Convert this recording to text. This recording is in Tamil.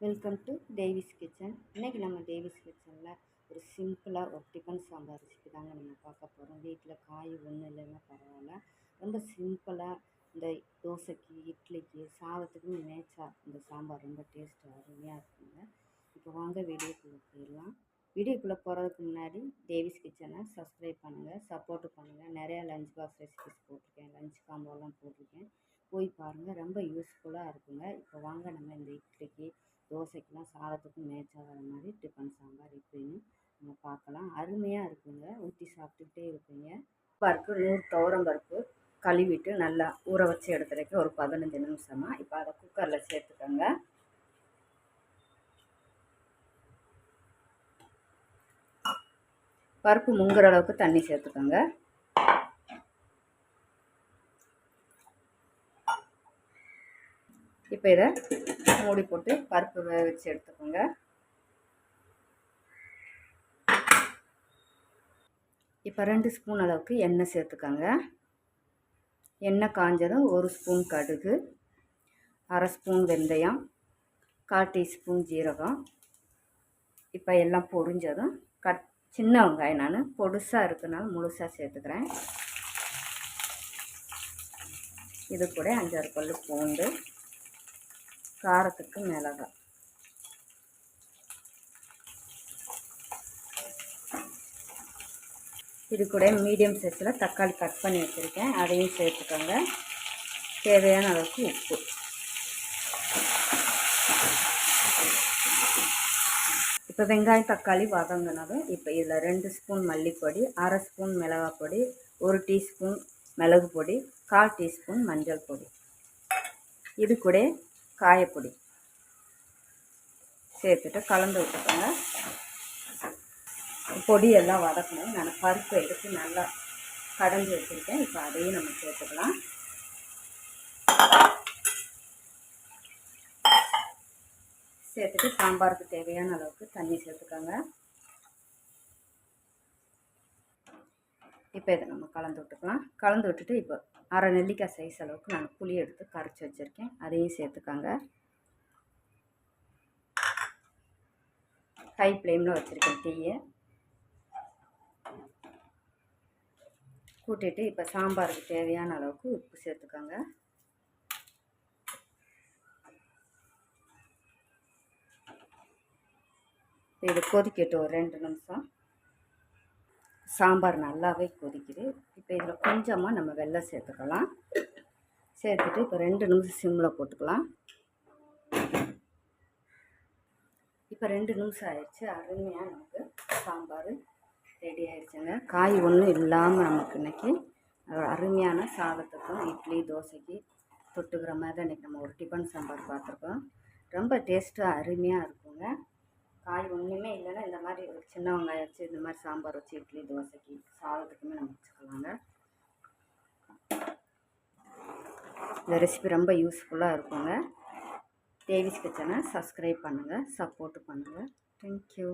Welcome to Davis kitchen. இன்றைக்கி நம்ம டேவிஸ் கிச்சனில் ஒரு சிம்பிளாக ஒரு டிஃபன் சாம்பார் ரெசிபி தாங்க நம்ம பார்க்க போகிறோம். வீட்டில் காய் ஒன்றும் இல்லைன்னா பரவாயில்ல, ரொம்ப சிம்பிளாக இந்த தோசைக்கு, இட்லிக்கு, சாதத்துக்கு மேட்சாக இந்த சாம்பார் ரொம்ப டேஸ்ட்டாக அருமையாக இருக்குங்க. இப்போ வாங்க வீடியோக்குள்ளே போயிடலாம். வீடியோக்குள்ளே போகிறதுக்கு முன்னாடி டேவிஸ் கிச்சனை சப்ஸ்கிரைப் பண்ணுங்கள், சப்போர்ட்டு பண்ணுங்கள். நிறையா லஞ்ச் பாக்ஸ் ரெசிபிஸ் போட்டிருக்கேன், லஞ்ச் காம்போலாம் போட்டிருக்கேன், போய் பாருங்கள், ரொம்ப யூஸ்ஃபுல்லாக இருக்குங்க. இப்போ வாங்க நம்ம இந்த இட்லிக்கு, தோசைக்கெலாம், சாதத்துக்கும் மேட்ச் ஆகிற மாதிரி டிஃபன் சாம்பார் எப்படின்னு நம்ம பார்க்கலாம். அருமையாக இருக்குங்க, ஊற்றி சாப்பிட்டுக்கிட்டே இருப்பீங்க. பருப்பு 100 துவரம் பருப்பு கழுவிட்டு நல்லா ஊற வச்சு எடுத்துருக்கேன் ஒரு 15 நிமிஷமாக. இப்போ அதை குக்கரில் சேர்த்துக்கோங்க. பருப்பு முங்குற அளவுக்கு தண்ணி சேர்த்துக்கோங்க. இப்போ இதை மூடி போட்டு பருப்பு வேக வச்சு எடுத்துக்கோங்க. இப்போ 2 ஸ்பூன் அளவுக்கு எண்ணெய் சேர்த்துக்கோங்க. எண்ணெய் காஞ்சதும் 1 ஸ்பூன் கடுகு, 1/2 ஸ்பூன் வெந்தயம், 1/4 டீஸ்பூன் ஜீரகம். இப்போ எல்லாம் பொரிஞ்சதும் சின்ன வெங்காயம் நான் பொடுசாக இருக்குனால முழுசாக சேர்த்துக்கிறேன். இது கூட 5-6 பல்லு பூண்டு, காரத்துக்கு மிளகாய். இது கூட மீடியம் சைஸில் தக்காளி கட் பண்ணி வச்சுருக்கேன், அதையும் சேர்த்துக்கோங்க. தேவையான அளவுக்கு உப்பு. இப்போ வெங்காயம் தக்காளி வதங்கினதும் இப்போ இதில் 2 ஸ்பூன் மல்லிப்பொடி, 1/2 ஸ்பூன் மிளகாய் பொடி, 1 டீஸ்பூன் மிளகு பொடி, 1/4 டீஸ்பூன் மஞ்சள் பொடி, இது கூட காயப்பொடி சேர்த்துட்டு கலந்து விட்டுக்கோங்க. பொடி எல்லாம் வதக்கணும். நான் பருப்பு எடுத்து நல்லா கடைஞ்சி வச்சுருக்கேன். இப்போ அதையும் நம்ம சேர்த்துக்கலாம். சேர்த்துட்டு சாம்பாருக்கு தேவையான அளவுக்கு தண்ணி சேர்த்துக்கோங்க. இப்போ இதை நம்ம கலந்து விட்டுக்கலாம். கலந்து விட்டுட்டு இப்போ 1/2 நெல்லிக்காய் சைஸ் அளவுக்கு நான் புளி எடுத்து கரைச்சி வச்சுருக்கேன், அதையும் சேர்த்துக்கோங்க. ஹை ஃப்ளேமில் வச்சுருக்கேன் தீயை. கூட்டிட்டு இப்போ சாம்பாருக்கு தேவையான அளவுக்கு உப்பு சேர்த்துக்கோங்க. இது கொதிக்கட்டும் ஒரு 2 நிமிஷம். சாம்பார் நல்லாவே கொதிக்குது. இப்போ இதில் கொஞ்சமாக நம்ம வெல்லம் சேர்த்துக்கலாம். சேர்த்துட்டு இப்போ 2 நிமிஷம் சிம்மில் போட்டுக்கலாம். இப்போ 2 நிமிஷம் ஆயிடுச்சு. அருமையாக நமக்கு சாம்பார் ரெடி ஆயிடுச்சுங்க. காய் ஒன்றும் இல்லாமல் நமக்கு இன்றைக்கி அருமையான சாதத்துக்கும் இட்லி தோசைக்கு தொட்டுக்கிற மாதிரி தான் இன்றைக்கி நம்ம ஒரு டிஃபன் சாம்பார் பார்த்துருக்கோம். ரொம்ப டேஸ்ட்டாக அருமையாக இருக்குங்க. காய் ஒன்றுமே இல்லைன்னா இந்த மாதிரி ஒரு சின்ன வெங்காயம் வச்சு இந்த மாதிரி சாம்பார் வச்சு இட்லி தோசைக்கு சாதத்துக்குமே நம்ம வச்சுக்கலாங்க. இந்த ரெசிபி ரொம்ப யூஸ்ஃபுல்லாக இருக்குங்க. டேவிஸ் கிச்சனை சப்ஸ்கிரைப் பண்ணுங்கள், சப்போர்ட் பண்ணுங்கள். தேங்க்யூ.